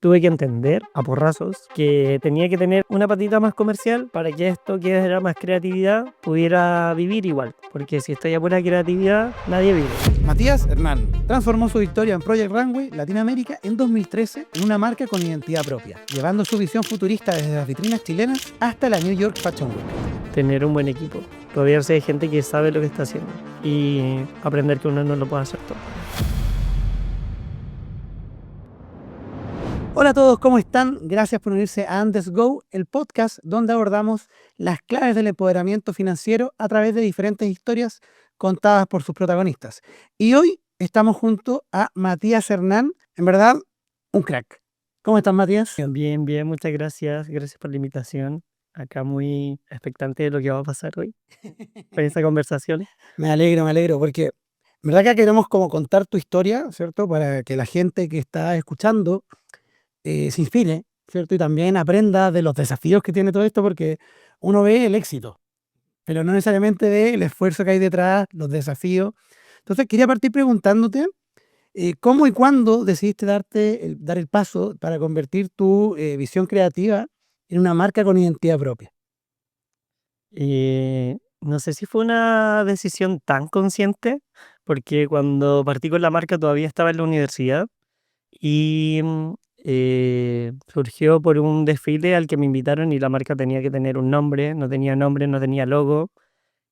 tuve que entender a porrazos que tenía que tener una patita más comercial para que esto que era más creatividad pudiera vivir igual. Porque si estoy a pura creatividad, nadie vive. Matías Hernán transformó su victoria en Project Runway Latinoamérica en 2013 en una marca con identidad propia, llevando su visión futurista desde las vitrinas chilenas hasta la New York Fashion Week. Tener un buen equipo, rodearse de gente que sabe lo que está haciendo y aprender que uno no lo puede hacer todo. Hola a todos, ¿cómo están? Gracias por unirse a Andes Go, el podcast donde abordamos las claves del empoderamiento financiero a través de diferentes historias contadas por sus protagonistas. Y hoy estamos junto a Matías Hernán, en verdad, un crack. ¿Cómo estás, Matías? Bien, bien, muchas gracias. Gracias por la invitación. Acá muy expectante de lo que va a pasar hoy con esta conversación. Me alegro, porque en verdad que queremos como contar tu historia, ¿cierto? Para que la gente que está escuchando se inspire, ¿cierto? Y también aprenda de los desafíos que tiene todo esto, porque uno ve el éxito, pero no necesariamente ve el esfuerzo que hay detrás, los desafíos. Entonces, quería partir preguntándote cómo y cuándo decidiste dar el paso para convertir tu visión creativa en una marca con identidad propia. No sé si fue una decisión tan consciente, porque cuando partí con la marca todavía estaba en la universidad y surgió por un desfile al que me invitaron y la marca tenía que tener un nombre, no tenía logo.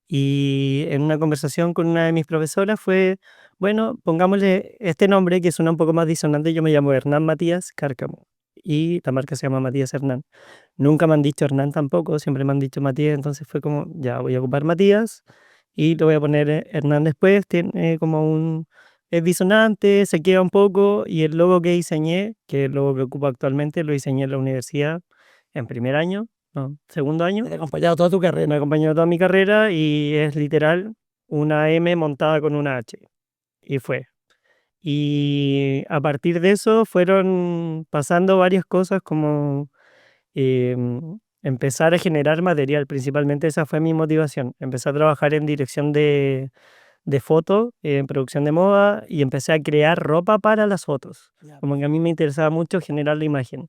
Y en una conversación con una de mis profesoras fue, bueno, pongámosle este nombre que suena un poco más disonante, yo me llamo Hernán Matías Cárcamo y la marca se llama Matías Hernán. Nunca me han dicho Hernán tampoco, siempre me han dicho Matías, entonces fue como, ya voy a ocupar Matías y le voy a poner Hernán después, tiene como es disonante, se queda un poco y el logo que diseñé, que es el logo que ocupo actualmente, lo diseñé en la universidad en primer año, no, segundo año. Te ha acompañado toda tu Me carrera. ha acompañado toda mi carrera y es literal una M montada con una H. Y fue. Y a partir de eso fueron pasando varias cosas como empezar a generar material. Principalmente esa fue mi motivación. Empecé a trabajar en dirección de foto, en producción de moda y empecé a crear ropa para las fotos. Ya, Como que a mí perfecto. me interesaba mucho generar la imagen.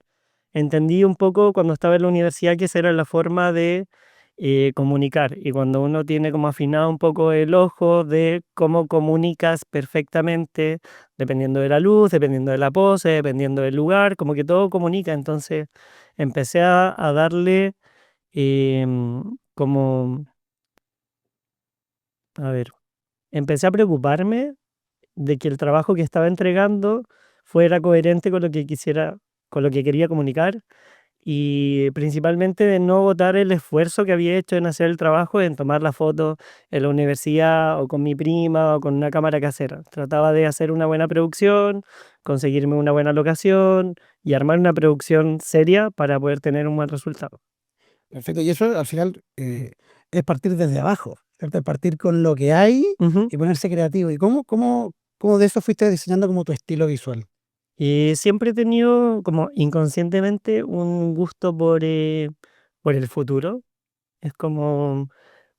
Entendí un poco cuando estaba en la universidad que esa era la forma de comunicar y cuando uno tiene como afinado un poco el ojo de cómo comunicas perfectamente, dependiendo de la luz, dependiendo de la pose, dependiendo del lugar, como que todo comunica. Entonces empecé a darle como, a ver, empecé a preocuparme de que el trabajo que estaba entregando fuera coherente con lo que quisiera, con lo que quería comunicar y principalmente de no botar el esfuerzo que había hecho en hacer el trabajo, en tomar la foto en la universidad o con mi prima o con una cámara casera. Trataba de hacer una buena producción, conseguirme una buena locación y armar una producción seria para poder tener un buen resultado. Perfecto. Y eso al final es partir desde abajo, ¿cierto? Es partir con lo que hay Ujú. y ponerse creativo. ¿Y cómo de eso fuiste diseñando como tu estilo visual? Y siempre he tenido como inconscientemente un gusto por el futuro. Es como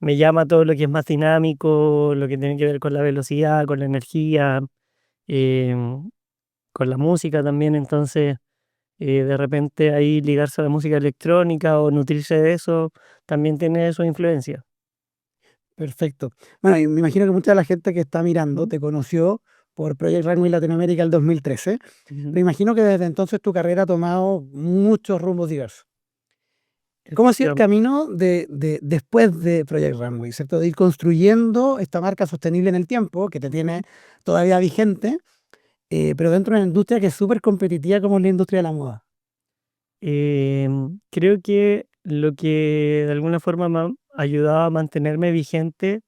me llama todo lo que es más dinámico, lo que tiene que ver con la velocidad, con la energía, em, con la música también. Entonces, de repente ahí ligarse a la música electrónica o nutrirse de eso también tiene su influencia. Perfecto. Bueno, y me imagino que mucha de la gente que está mirando Ujú, te conoció por Project Runway Latinoamérica el 2013. ujú. Me imagino que desde entonces tu carrera ha tomado muchos rumbos diversos. ¿Cómo ha sido el Efectivamente. camino después de Project Runway, ¿cierto? De ir construyendo esta marca sostenible en el tiempo, que te tiene todavía vigente, pero dentro de una industria que es súper competitiva como es la industria de la moda. Creo que lo que de alguna forma me ha ayudado a mantenerme vigente,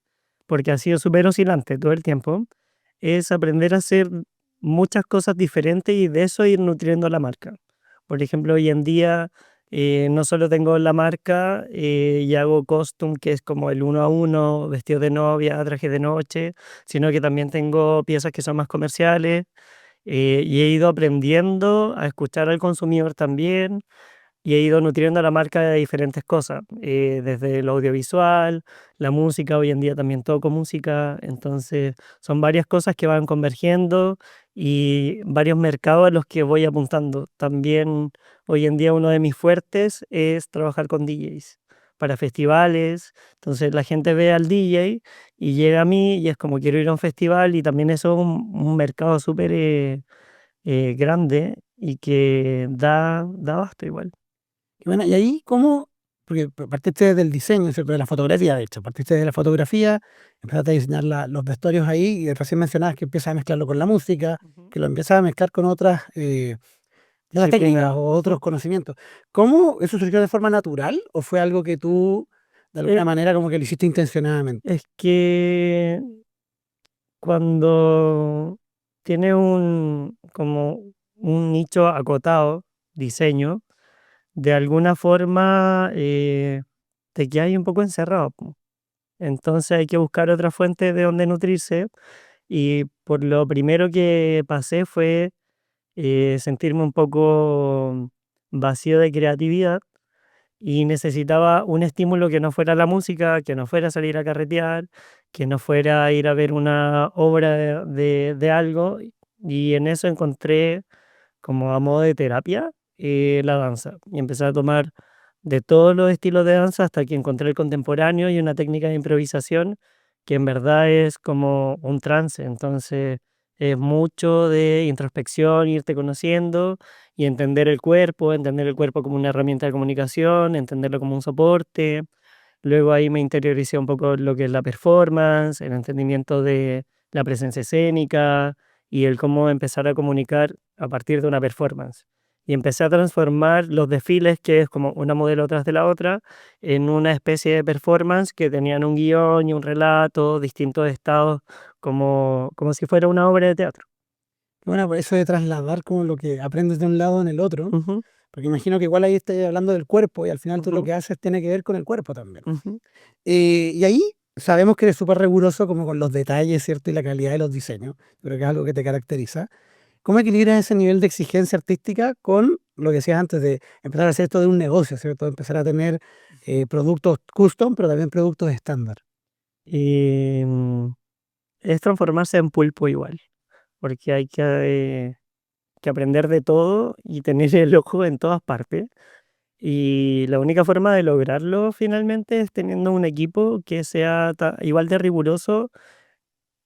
porque ha sido súper oscilante todo el tiempo, es aprender a hacer muchas cosas diferentes y de eso ir nutriendo la marca. Por ejemplo, hoy en día no solo tengo la marca y hago costume, que es como el uno a uno, vestido de novia, traje de noche, sino que también tengo piezas que son más comerciales y he ido aprendiendo a escuchar al consumidor también y he ido nutriendo la marca de diferentes cosas, desde lo audiovisual, la música, hoy en día también toco música, entonces son varias cosas que van convergiendo y varios mercados a los que voy apuntando. También hoy en día uno de mis fuertes es trabajar con DJs para festivales. Entonces la gente ve al DJ y llega a mí y es como quiero ir a un festival y también eso es un mercado súper grande y que da abasto igual. Y bueno, y ahí, ¿cómo? Porque partiste del diseño, ¿cierto? De la fotografía, de hecho. Partiste de la fotografía, empezaste a diseñar los vestuarios ahí y recién mencionabas que empiezas a mezclarlo con la música, Ujú. que lo empiezas a mezclar con otras técnicas Disciplina. o otros conocimientos. ¿Cómo eso surgió de forma natural o fue algo que tú, de Eh, alguna manera, como que lo hiciste intencionadamente? es que cuando tiene como un nicho acotado, diseño, de alguna forma te quedas ahí un poco encerrado, po. Entonces hay que buscar otra fuente de donde nutrirse y por lo primero que pasé fue sentirme un poco vacío de creatividad y necesitaba un estímulo que no fuera la música, que no fuera salir a carretear, que no fuera ir a ver una obra de algo. Y en eso encontré, como a modo de terapia, la danza. Y empecé a tomar de todos los estilos de danza hasta que encontré el contemporáneo y una técnica de improvisación que en verdad es como un trance. Entonces es mucho de introspección, irte conociendo y entender el cuerpo como una herramienta de comunicación, entenderlo como un soporte. Luego ahí me interioricé un poco lo que es la performance, el entendimiento de la presencia escénica y el cómo empezar a comunicar a partir de una performance. Y empecé a transformar los desfiles, que es como una modelo tras de la otra, en una especie de performance que tenían un guión y un relato, distintos estados, como si fuera una obra de teatro. Bueno, por eso de trasladar como lo que aprendes de un lado en el otro, Ujú, porque imagino que igual ahí estás hablando del cuerpo y al final tú lo ujú, que haces tiene que ver con el cuerpo también. ujú. Y ahí sabemos que eres súper riguroso como con los detalles, ¿cierto? Y la calidad de los diseños. Creo que es algo que te caracteriza. ¿Cómo equilibras ese nivel de exigencia artística con lo que decías antes de empezar a hacer esto de un negocio, ¿cierto? Empezar a tener productos custom, pero también productos estándar. Y es transformarse en pulpo igual, porque hay que aprender de todo y tener el ojo en todas partes. Y la única forma de lograrlo finalmente es teniendo un equipo que sea igual de riguroso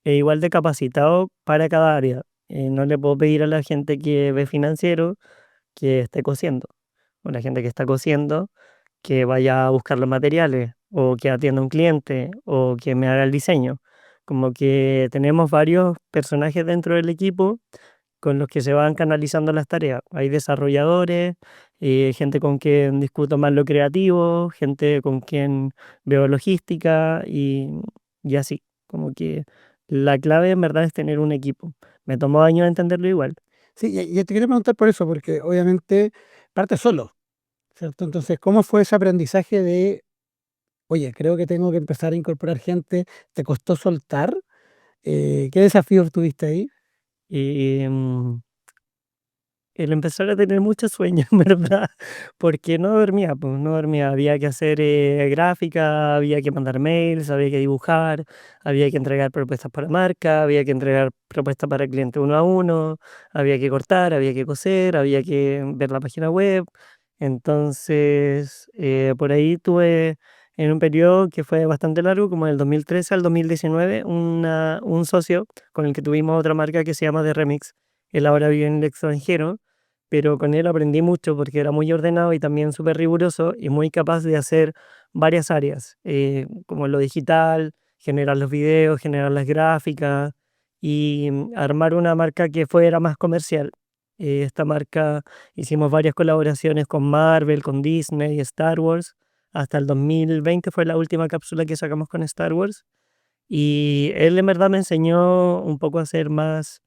e igual de capacitado para cada área. No le puedo pedir a la gente que ve financiero que esté cosiendo, o la gente que está cosiendo que vaya a buscar los materiales, o que atienda a un cliente, o que me haga el diseño. Como que tenemos varios personajes dentro del equipo con los que se van canalizando las tareas. Hay desarrolladores, gente con quien discuto más lo creativo, gente con quien veo logística y así. Como que la clave en verdad es tener un equipo. Me tomó años entenderlo igual. Sí, y te quería preguntar por eso, porque obviamente partes solo, ¿cierto? Entonces, ¿cómo fue ese aprendizaje de, oye, creo que tengo que empezar a incorporar gente? ¿Te costó soltar? ¿Qué desafíos tuviste ahí? Y el empezar a tener mucho sueño, en verdad, porque no dormía, pues, no dormía. Había que hacer gráfica, había que mandar mails, había que dibujar, había que entregar propuestas para marca, había que entregar propuestas para el cliente uno a uno, había que cortar, había que coser, había que ver la página web. Entonces, por ahí tuve en un periodo que fue bastante largo, como del 2013 al 2019, un socio con el que tuvimos otra marca que se llama The Remix. Él ahora vive en el extranjero, pero con él aprendí mucho porque era muy ordenado y también súper riguroso y muy capaz de hacer varias áreas, como lo digital, generar los videos, generar las gráficas y armar una marca que fuera más comercial. Esta marca hicimos varias colaboraciones con Marvel, con Disney, Star Wars. Hasta el 2020 fue la última cápsula que sacamos con Star Wars y él en verdad me enseñó un poco a ser más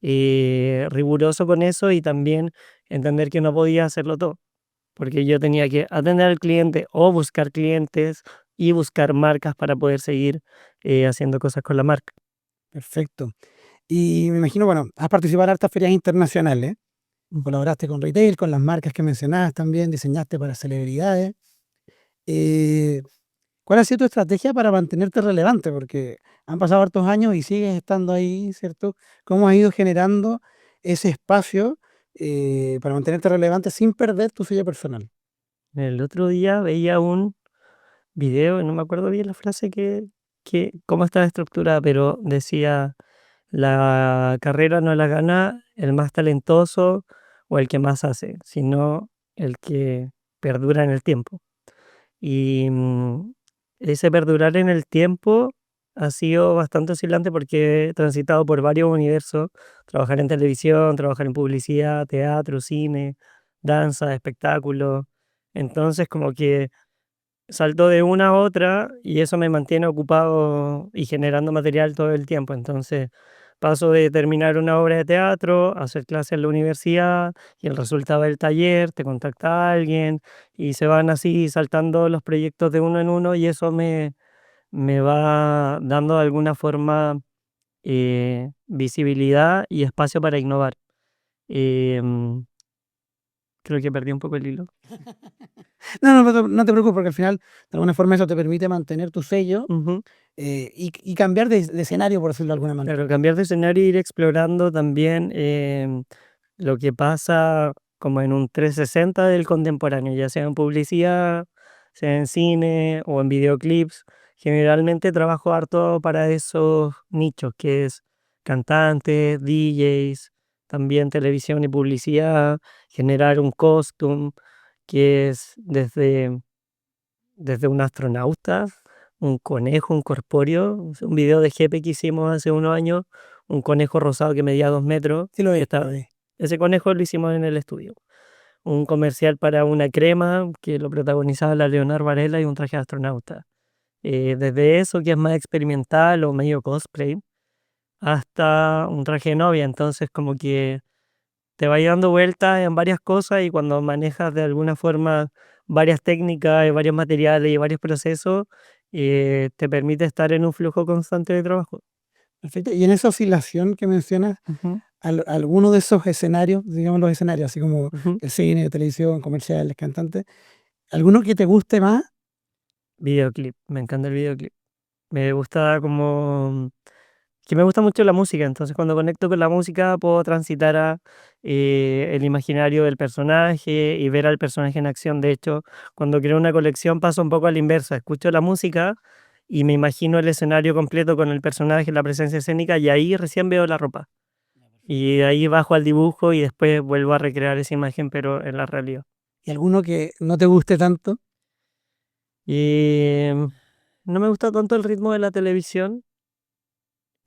riguroso con eso y también entender que no podía hacerlo todo, porque yo tenía que atender al cliente o buscar clientes y buscar marcas para poder seguir haciendo cosas con la marca. Perfecto. Y me imagino, bueno, has participado en hartas ferias internacionales, Mm. colaboraste con retail, con las marcas que mencionabas también, diseñaste para celebridades. Eh, ¿Cuál ha sido tu estrategia para mantenerte relevante? Porque han pasado hartos años y sigues estando ahí, ¿cierto? ¿Cómo has ido generando? ese espacio para mantenerte relevante sin perder tu sello personal. El otro día veía un video, no me acuerdo bien la frase cómo estaba estructurada, pero decía, la carrera no la gana el más talentoso o el que más hace, sino el que perdura en el tiempo. Y ese perdurar en el tiempo ha sido bastante oscilante porque he transitado por varios universos, trabajar en televisión, trabajar en publicidad, teatro, cine, danza, espectáculo. Entonces como que salto de una a otra y eso me mantiene ocupado y generando material todo el tiempo. Entonces paso de terminar una obra de teatro, a hacer clases en la universidad y el resultado del taller, te contacta alguien y se van así saltando los proyectos de uno en uno y eso me va dando de alguna forma visibilidad y espacio para innovar. Em, Creo que perdí un poco el hilo. No, no te preocupes, porque al final, de alguna forma, eso te permite mantener tu sello Ujú. y cambiar de escenario, por decirlo de alguna manera. Claro, cambiar de escenario e ir explorando también lo que pasa como en un 360 del contemporáneo, ya sea en publicidad, sea en cine o en videoclips. Generalmente trabajo harto para esos nichos, que es cantantes, DJs, también televisión y publicidad, generar un costume, que es desde un astronauta, un conejo, un corpóreo, un video de Jepe que hicimos hace unos años, un conejo rosado que medía 2 metros, Sí, lo que vi, lo está, vi. ese conejo lo hicimos en el estudio. Un comercial para una crema que lo protagonizaba la Leonor Varela y un traje de astronauta. Desde eso, que es más experimental o medio cosplay, hasta un traje de novia. Entonces, como que te va dando vueltas en varias cosas y cuando manejas de alguna forma varias técnicas, y varios materiales y varios procesos, te permite estar en un flujo constante de trabajo. Perfecto. Y en esa oscilación que mencionas, Ujú, alguno de esos escenarios, digamos los escenarios, así como ujú. el cine, televisión, comerciales, cantantes, ¿alguno que te guste más? Videoclip, me encanta el videoclip. Me gusta como que me gusta mucho la música, entonces cuando conecto con la música puedo transitar a el imaginario del personaje y ver al personaje en acción. De hecho, cuando creo una colección paso un poco a la inversa, escucho la música y me imagino el escenario completo con el personaje, la presencia escénica y ahí recién veo la ropa. Y de ahí bajo al dibujo y después vuelvo a recrear esa imagen, pero en la realidad. ¿Y alguno que no te guste tanto? Y no me gusta tanto el ritmo de la televisión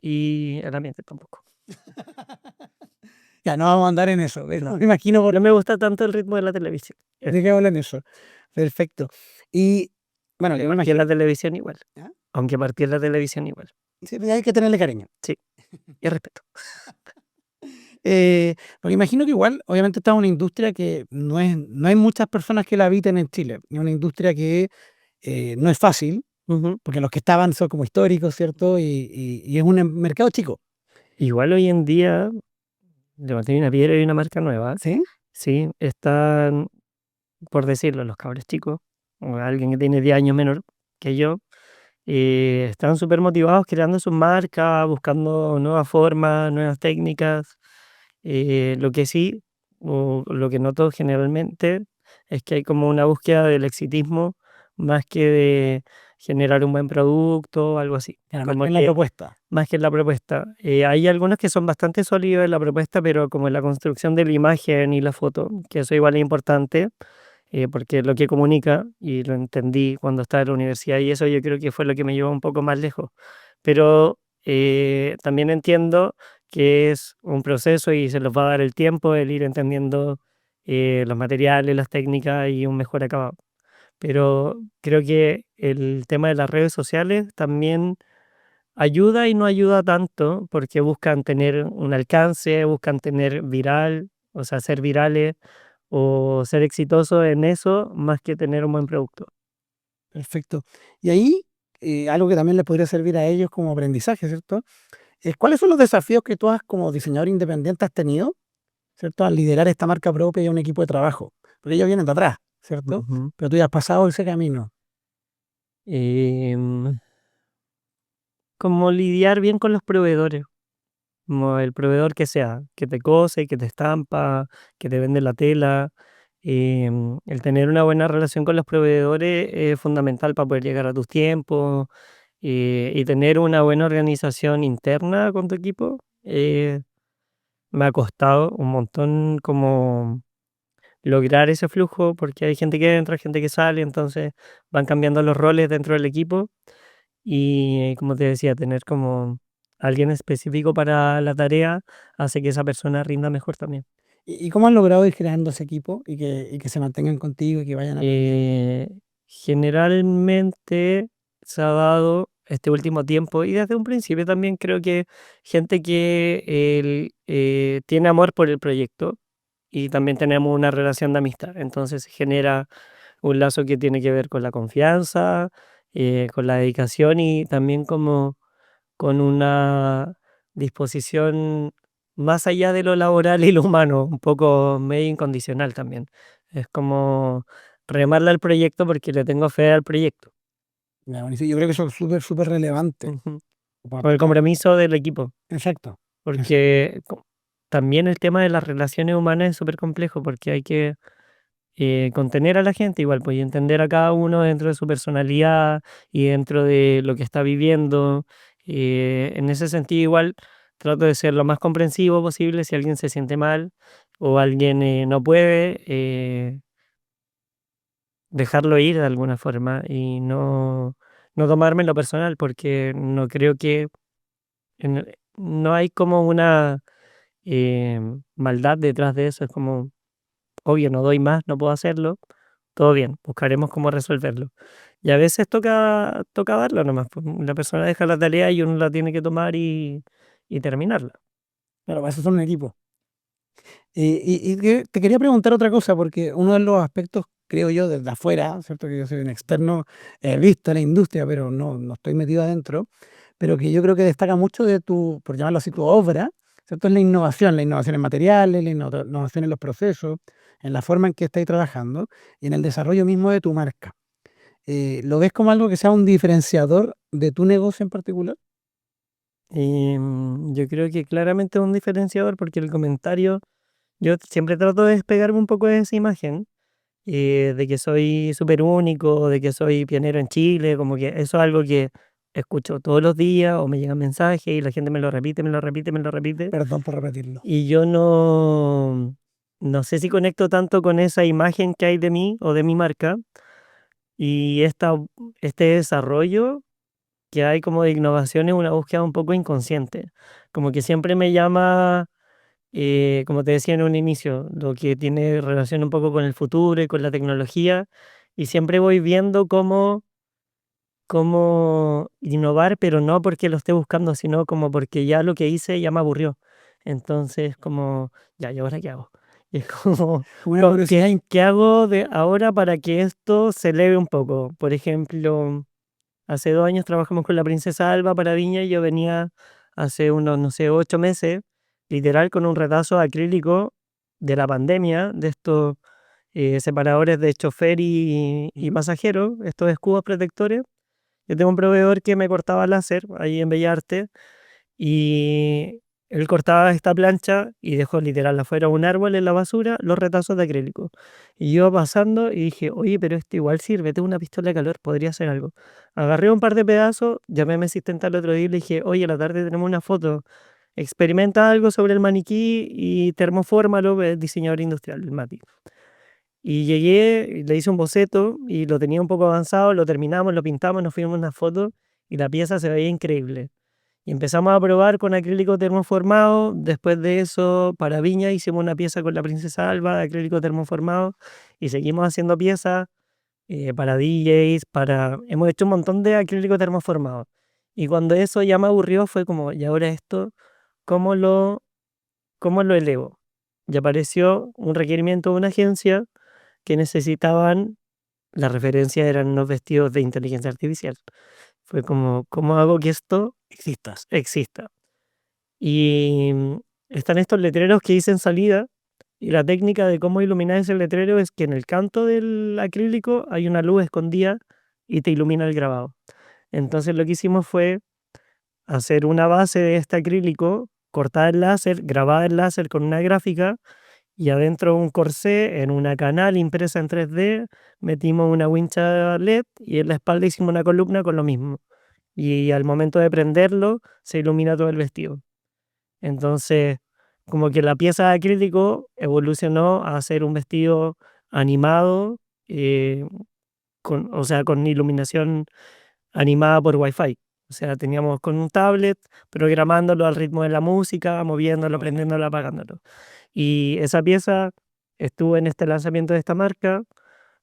y el ambiente tampoco. Ya, no vamos a andar en eso, pero No, me imagino por no me gusta tanto el ritmo de la televisión. de qué hablan eso. Perfecto. Y bueno, yo me Que imagino. la televisión igual. ¿Ah? Aunque partiera la televisión igual. Sí, hay que tenerle cariño. Sí, y respeto. Porque imagino que igual, obviamente, está una industria que no hay muchas personas que la habiten en Chile. Es una industria que no es fácil, Ujú. porque los que estaban son como históricos, ¿cierto? Y es un mercado chico. Igual hoy en día, levanté una piedra y una marca nueva. ¿Sí? Sí, están, por decirlo, los cabros chicos, o alguien que tiene 10 años menor que yo, están súper motivados creando sus marcas, buscando nuevas formas, nuevas técnicas. Lo que sí, o lo que noto generalmente, es que hay como una búsqueda del exitismo más que de generar un buen producto, algo así. Claro, más Como bien la que propuesta. más que en la propuesta. Hay algunos que son bastante sólidos en la propuesta, pero como en la construcción de la imagen y la foto, que eso igual es importante, porque es lo que comunica y lo entendí cuando estaba en la universidad y eso yo creo que fue lo que me llevó un poco más lejos. Pero también entiendo que es un proceso y se los va a dar el tiempo, el ir entendiendo los materiales, las técnicas y un mejor acabado. Pero creo que el tema de las redes sociales también ayuda y no ayuda tanto porque buscan tener un alcance, buscan tener viral, o sea, ser virales o ser exitosos en eso más que tener un buen producto. Perfecto. Y ahí, algo que también les podría servir a ellos como aprendizaje, ¿cierto? ¿Cuáles son los desafíos que tú como diseñador independiente has tenido, ¿cierto? Al liderar esta marca propia y un equipo de trabajo. Porque ellos vienen de atrás, ¿cierto? Ujú. Pero tú ya has pasado ese camino. Em, Como lidiar bien con los proveedores. como el proveedor que sea, que te cose, que te estampa, que te vende la tela. El tener una buena relación con los proveedores es fundamental para poder llegar a tus tiempos, y tener una buena organización interna con tu equipo. Me ha costado un montón como lograr ese flujo porque hay gente que entra, gente que sale, entonces van cambiando los roles dentro del equipo y como te decía, tener como alguien específico para la tarea hace que esa persona rinda mejor también. Y cómo han logrado ir creando ese equipo y que se mantengan contigo y que vayan aprendiendo? Eh, Generalmente se ha dado este último tiempo y desde un principio también creo que gente que tiene amor por el proyecto y también tenemos una relación de amistad. Entonces se genera un lazo que tiene que ver con la confianza, con la dedicación y también como con una disposición más allá de lo laboral y lo humano, un poco medio incondicional también. Es como remarle al proyecto porque le tengo fe al proyecto. Ya, buenísimo. Yo creo que eso es súper, súper relevante. Ujú. Con el compromiso del equipo, Exacto. porque también el tema de las relaciones humanas es súper complejo porque hay que contener a la gente igual, pues, y entender a cada uno dentro de su personalidad y dentro de lo que está viviendo. En ese sentido, igual trato de ser lo más comprensivo posible si alguien se siente mal o alguien no puede, dejarlo ir de alguna forma y no tomármelo personal, porque no creo que no hay como una maldad detrás de eso, es como obvio, no doy más, no puedo hacerlo, todo bien, buscaremos cómo resolverlo. Y a veces toca darlo nomás, pues, la persona deja la tarea y uno la tiene que tomar y terminarla. Claro, para eso son un equipo. Y que te quería preguntar otra cosa, porque uno de los aspectos, creo yo, desde afuera, ¿cierto? Que yo soy un externo, he visto la industria, pero no estoy metido adentro, pero que yo creo que destaca mucho de tu, por llamarlo así, tu obra, ¿cierto? Es la innovación en materiales, innovación en los procesos, en la forma en que estáis trabajando y en el desarrollo mismo de tu marca. ¿Lo ves como algo que sea un diferenciador de tu negocio en particular? Yo creo que claramente es un diferenciador porque el comentario, yo siempre trato de despegarme un poco de esa imagen, de que soy súper único, de que soy pionero en Chile, como que eso es algo que escucho todos los días o me llegan mensajes y la gente me lo repite, me lo repite, me lo repite. Perdón por repetirlo. Y yo no sé si conecto tanto con esa imagen que hay de mí o de mi marca y este desarrollo que hay como de innovación es una búsqueda un poco inconsciente. Como que siempre me llama, como te decía en un inicio, lo que tiene relación un poco con el futuro y con la tecnología y siempre voy viendo cómo innovar, pero no porque lo esté buscando, sino como porque ya lo que hice ya me aburrió. Entonces, como, ya, ¿y ahora qué hago? Y es como, Como una curiosidad. ¿qué hago de ahora para que esto se eleve un poco? Por ejemplo, hace 2 años trabajamos con la princesa Alba para Viña y yo venía hace unos, no sé, 8 meses, literal, con un retazo acrílico de la pandemia, de estos separadores de chofer y Ujú. pasajero, estos escudos protectores. Yo tengo un proveedor que me cortaba láser ahí en Bellarte y él cortaba esta plancha y dejó literal afuera un árbol en la basura, los retazos de acrílico. Y yo pasando y dije, oye, pero esto igual sirve, tengo una pistola de calor, podría hacer algo. Agarré un par de pedazos, llamé a mi asistente al otro día y le dije, oye, a la tarde tenemos una foto, experimenta algo sobre el maniquí y termofórmalo, el diseñador industrial, el Mati. Y llegué, y le hice un boceto y lo tenía un poco avanzado, lo terminamos, lo pintamos, nos fuimos una foto y la pieza se veía increíble. Y empezamos a probar con acrílico termoformado. Después de eso, para Viña hicimos una pieza con la Princesa Alba de acrílico termoformado y seguimos haciendo piezas para DJs, hemos hecho un montón de acrílico termoformado. Y cuando eso ya me aburrió fue como, ¿y ahora esto cómo lo elevo? Y apareció un requerimiento de una agencia que necesitaban, la referencia eran unos vestidos de inteligencia artificial. Fue como, ¿cómo hago que esto Existas. exista? Y están estos letreros que dicen salida, y la técnica de cómo iluminar ese letrero es que en el canto del acrílico hay una luz escondida y te ilumina el grabado. Entonces lo que hicimos fue hacer una base de este acrílico cortada en láser, grabada en láser con una gráfica y adentro un corsé en una canal impresa en 3D, metimos una wincha LED y en la espalda hicimos una columna con lo mismo. Y al momento de prenderlo, se ilumina todo el vestido. Entonces, como que la pieza de acrílico evolucionó a ser un vestido animado, eh, o sea, con iluminación animada por Wi-Fi. O sea, teníamos con un tablet, programándolo al ritmo de la música, moviéndolo, Buena. prendiéndolo, apagándolo. Y esa pieza estuvo en este lanzamiento de esta marca,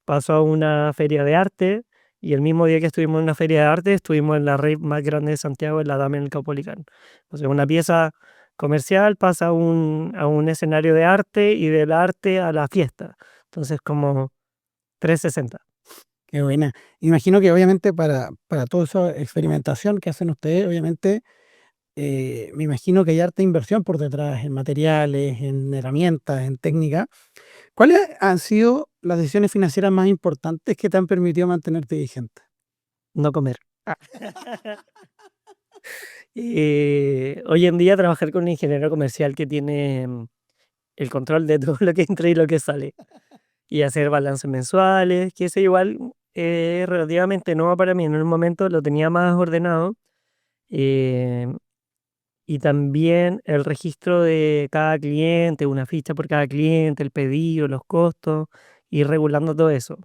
pasó a una feria de arte y el mismo día que estuvimos en una feria de arte estuvimos en la rave más grande de Santiago, en la Dama en el Caupolicán. O sea, una pieza comercial pasa a un escenario de arte y del arte a la fiesta. Entonces, como 360. Qué buena. Imagino que obviamente para toda esa experimentación que hacen ustedes, obviamente, me imagino que hay harta inversión por detrás en materiales, en herramientas, en técnica. ¿Cuáles han sido las decisiones financieras más importantes que te han permitido mantenerte vigente? No comer. Hoy en día trabajar con un ingeniero comercial que tiene el control de todo lo que entra y lo que sale y hacer balances mensuales, que eso igual es relativamente nuevo para mí. En un momento lo tenía más ordenado, eh, y también el registro de cada cliente, una ficha por cada cliente, el pedido, los costos, ir regulando todo eso.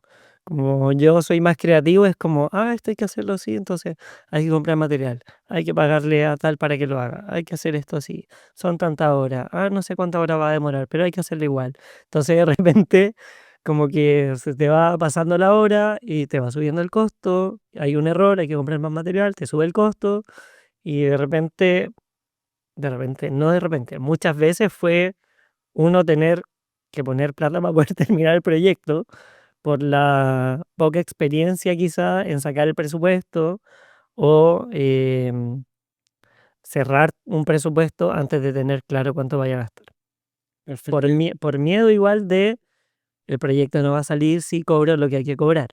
Como yo soy más creativo, es como, esto hay que hacerlo así, entonces hay que comprar material, hay que pagarle a tal para que lo haga, hay que hacer esto así, son tantas horas, no sé cuántas horas va a demorar, pero hay que hacerlo igual. Entonces de repente como que se te va pasando la hora y te va subiendo el costo, hay un error, hay que comprar más material, te sube el costo y no de repente, muchas veces fue uno tener que poner plata para poder terminar el proyecto por la poca experiencia quizá en sacar el presupuesto o cerrar un presupuesto antes de tener claro cuánto vaya a gastar. Perfecto. Por miedo igual de el proyecto no va a salir si cobro lo que hay que cobrar,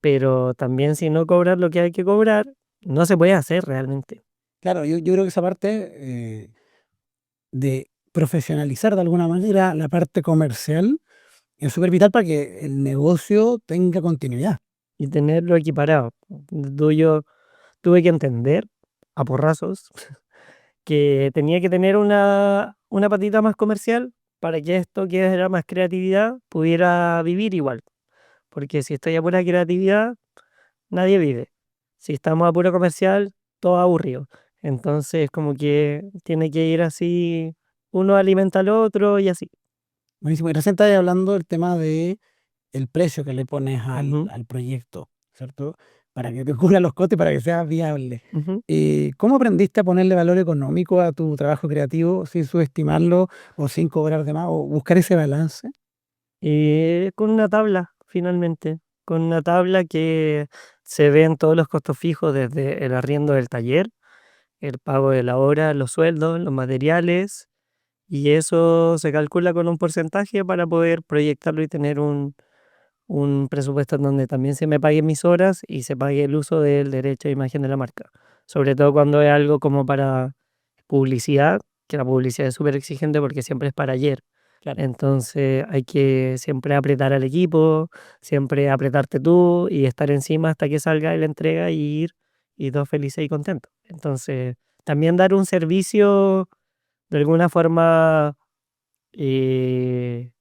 pero también si no cobras lo que hay que cobrar, no se puede hacer realmente. Claro, yo creo que esa parte de profesionalizar de alguna manera la parte comercial es súper vital para que el negocio tenga continuidad. Y tenerlo equiparado. Yo tuve que entender a porrazos que tenía que tener una patita más comercial para que esto, que era más creatividad, pudiera vivir igual. Porque si estoy a pura creatividad, nadie vive. Si estamos a puro comercial, todo aburrido. Entonces, como que tiene que ir así, uno alimenta al otro y así. Buenísimo. Y recién estabas hablando del tema de el precio que le pones Ujú, al proyecto, ¿cierto? Para que te cubra los costes, para que sea viable. ujú. ¿Cómo aprendiste a ponerle valor económico a tu trabajo creativo sin subestimarlo o sin cobrar de más o buscar ese balance? Con una tabla, finalmente, con una tabla que se ven todos los costos fijos desde el arriendo del taller, el pago de la hora, los sueldos, los materiales, y eso se calcula con un porcentaje para poder proyectarlo y tener un presupuesto en donde también se me paguen mis horas y se pague el uso del derecho de imagen de la marca. Sobre todo cuando es algo como para publicidad, que la publicidad es súper exigente porque siempre es para ayer. Claro. Entonces hay que siempre apretar al equipo, siempre apretarte tú y estar encima hasta que salga la entrega y ir y todos felices y contentos. Entonces, también dar un servicio de alguna forma eh,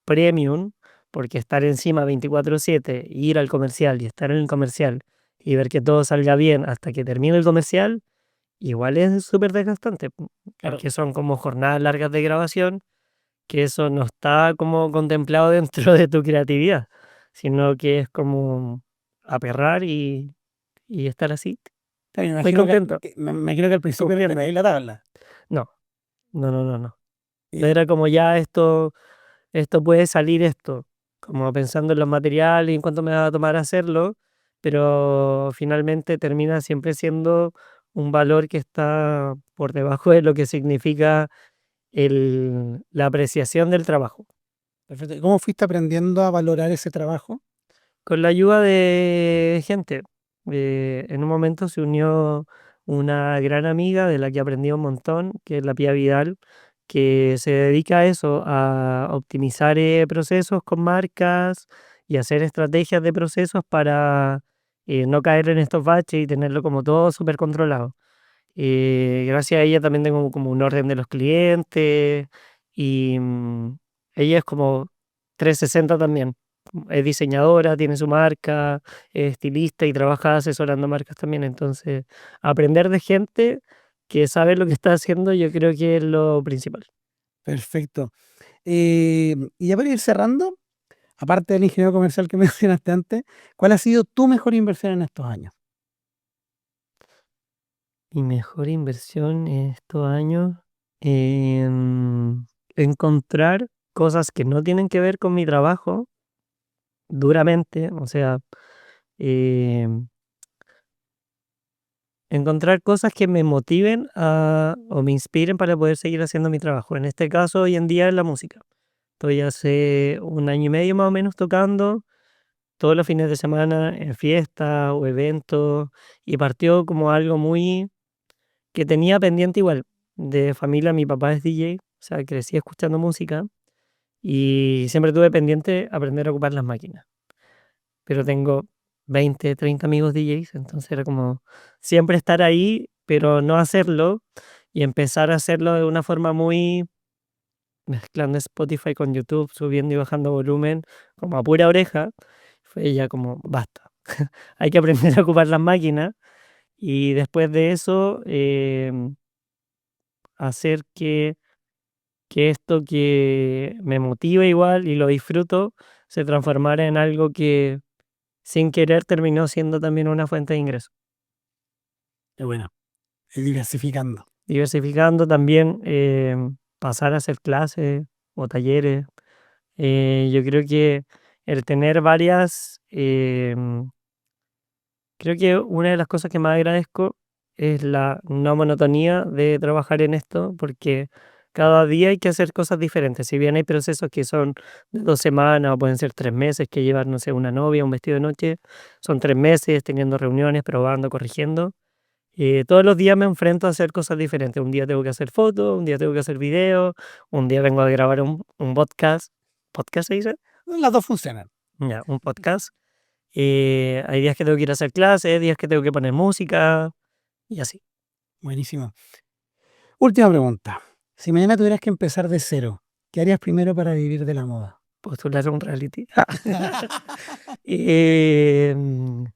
premium, porque estar encima 24/7, ir al comercial y estar en el comercial y ver que todo salga bien hasta que termine el comercial, igual es súper desgastante, Claro. porque son como jornadas largas de grabación, que eso no está como contemplado dentro de tu creatividad, sino que es como aperrar y estar así, También me muy imagino contento. me imagino que al principio viendo ahí la tabla. No, no, no, no, no. Y, Era como ya esto puede salir esto, como pensando en los materiales y en cuánto me va a tomar hacerlo, pero finalmente termina siempre siendo un valor que está por debajo de lo que significa la apreciación del trabajo. perfecto. ¿Y cómo fuiste aprendiendo a valorar ese trabajo? Con la ayuda de gente, en un momento se unió una gran amiga de la que aprendí un montón, que es la Pía Vidal, que se dedica a eso, a optimizar procesos con marcas y hacer estrategias de procesos para no caer en estos baches y tenerlo como todo súper controlado. Gracias a ella también tengo como un orden de los clientes y ella es como 360 también. Es diseñadora, tiene su marca, es estilista y trabaja asesorando marcas también. Entonces, aprender de gente que sabe lo que está haciendo, yo creo que es lo principal. Perfecto. Y ya para ir cerrando, aparte del ingeniero comercial que mencionaste antes, ¿cuál ha sido tu mejor inversión en estos años? Mi mejor inversión en estos años, encontrar cosas que no tienen que ver con mi trabajo duramente, o sea, em, encontrar cosas que me motiven o me inspiren para poder seguir haciendo mi trabajo. En este caso, hoy en día es la música. Estoy hace un año y medio más o menos tocando todos los fines de semana en fiestas o eventos y partió como algo muy que tenía pendiente igual. De familia, mi papá es DJ, o sea, crecí escuchando música y siempre tuve pendiente aprender a ocupar las máquinas. Pero tengo 20 30 amigos DJs, entonces era como siempre estar ahí, pero no hacerlo y empezar a hacerlo de una forma muy mezclando Spotify con YouTube, subiendo y bajando volumen, como a pura oreja. Fue ya como, basta, hay que aprender a ocupar las máquinas y después de eso hacer que esto que me motiva igual y lo disfruto se transformara en algo que sin querer terminó siendo también una fuente de ingreso. Qué bueno, ir diversificando. Diversificando también, pasar a hacer clases o talleres. Yo creo que el tener varias, creo que una de las cosas que más agradezco es la no monotonía de trabajar en esto, porque cada día hay que hacer cosas diferentes. Si bien hay procesos que son de 2 semanas o pueden ser 3 meses, que llevar, no sé, una novia, un vestido de noche, son 3 meses teniendo reuniones, probando, corrigiendo. Todos los días me enfrento a hacer cosas diferentes. Un día tengo que hacer fotos, un día tengo que hacer videos, un día vengo a grabar un podcast. ¿Podcast se dice? Las dos funcionan. Ya, un podcast. Hay días que tengo que ir a hacer clases, días que tengo que poner música y así. Buenísimo. Última pregunta. Si mañana tuvieras que empezar de cero, ¿qué harías primero para vivir de la moda? Postular a un reality. Em,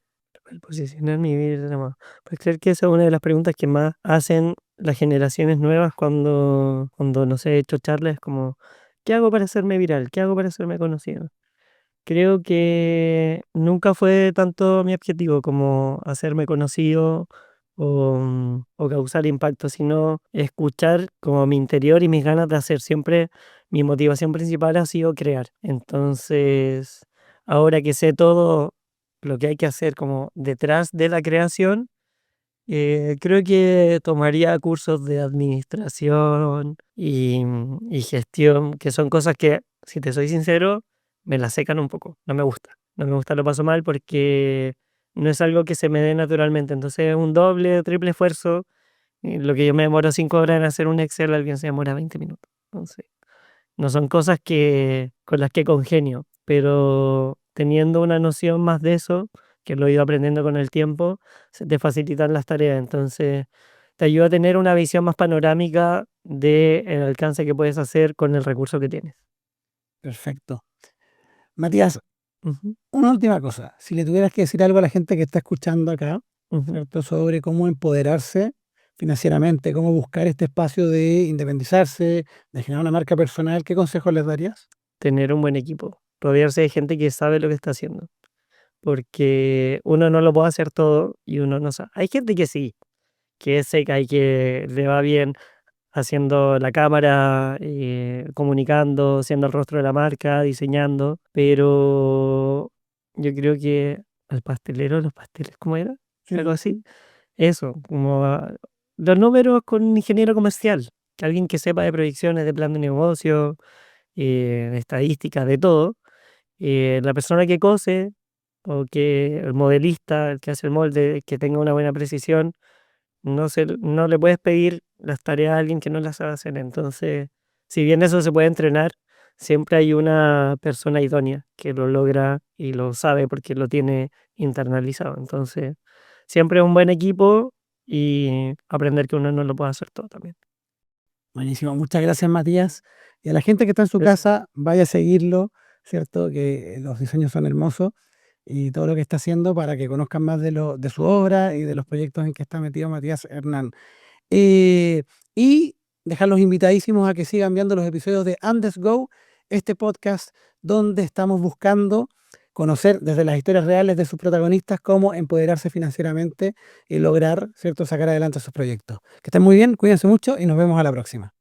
el posicionar mi vida. Pues creo que esa es una de las preguntas que más hacen las generaciones nuevas cuando no sé, he hecho charlas como, ¿qué hago para hacerme viral? ¿Qué hago para hacerme conocido? Creo que nunca fue tanto mi objetivo como hacerme conocido o causar impacto, sino escuchar como mi interior y mis ganas de hacer. Siempre mi motivación principal ha sido crear. Entonces, ahora que sé todo lo que hay que hacer como detrás de la creación, creo que tomaría cursos de administración y gestión, que son cosas que, si te soy sincero, me la secan un poco. No me gusta. No me gusta, lo paso mal porque no es algo que se me dé naturalmente. Entonces es un doble, triple esfuerzo. Y lo que yo me demoro 5 horas en hacer un Excel, alguien se demora 20 minutos. Entonces, no son cosas con las que congenio, pero teniendo una noción más de eso, que lo he ido aprendiendo con el tiempo, se te facilitan las tareas. Entonces, te ayuda a tener una visión más panorámica del alcance que puedes hacer con el recurso que tienes. Perfecto. Matías, Ujú, una última cosa. Si le tuvieras que decir algo a la gente que está escuchando acá, ujú. ¿cierto? Sobre cómo empoderarse financieramente, cómo buscar este espacio de independizarse, de generar una marca personal, ¿qué consejos les darías? Tener un buen equipo, rodearse de gente que sabe lo que está haciendo, porque uno no lo puede hacer todo y uno no sabe. Hay gente que sí, que es seca y que le va bien haciendo la cámara, comunicando, siendo el rostro de la marca, diseñando, pero yo creo que al pastelero, los pasteles, ¿cómo era? Algo Sí. así. Eso, como los números con un ingeniero comercial, que alguien que sepa de proyecciones, de plan de negocio, de estadísticas, de todo. La persona que cose o que el modelista, el que hace el molde, que tenga una buena precisión no le puedes pedir las tareas a alguien que no las sabe hacer. Entonces, si bien eso se puede entrenar, siempre hay una persona idónea que lo logra y lo sabe porque lo tiene internalizado. Entonces, siempre es un buen equipo y aprender que uno no lo puede hacer todo también. Buenísimo, muchas gracias Matías. Y a la gente que está en su Gracias. casa, vaya a seguirlo, ¿cierto? Que los diseños son hermosos y todo lo que está haciendo para que conozcan más de su obra y de los proyectos en que está metido Matías Hernán. Y dejarlos invitadísimos a que sigan viendo los episodios de Andes Go, este podcast donde estamos buscando conocer desde las historias reales de sus protagonistas cómo empoderarse financieramente y lograr, ¿cierto?, sacar adelante sus proyectos. Que estén muy bien, cuídense mucho y nos vemos a la próxima.